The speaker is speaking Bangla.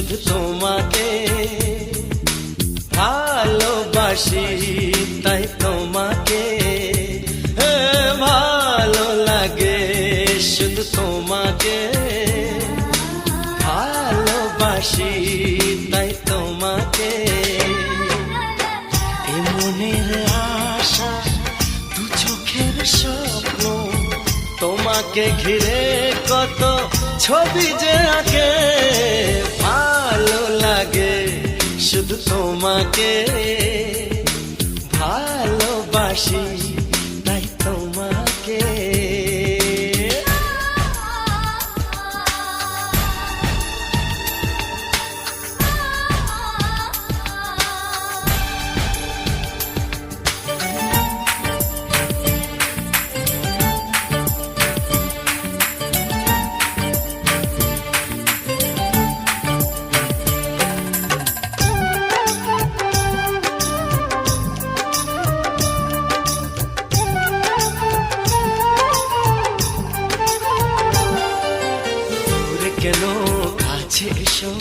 শুধু তোমাকে ভালোবাসি, তাই তোমাকে ভালো লাগে, শুধু তোমাকে ভালোবাসি, তাই তোমাকে। এ মনের আশা, দু চোখের স্বপ্ন, তোমাকে ঘিরে কত ছবি যে আঁকে, ভালো লাগে, শুধু তোমাকে ভালোবাসি, তাই তোমাকে। কেন কাছে এসো,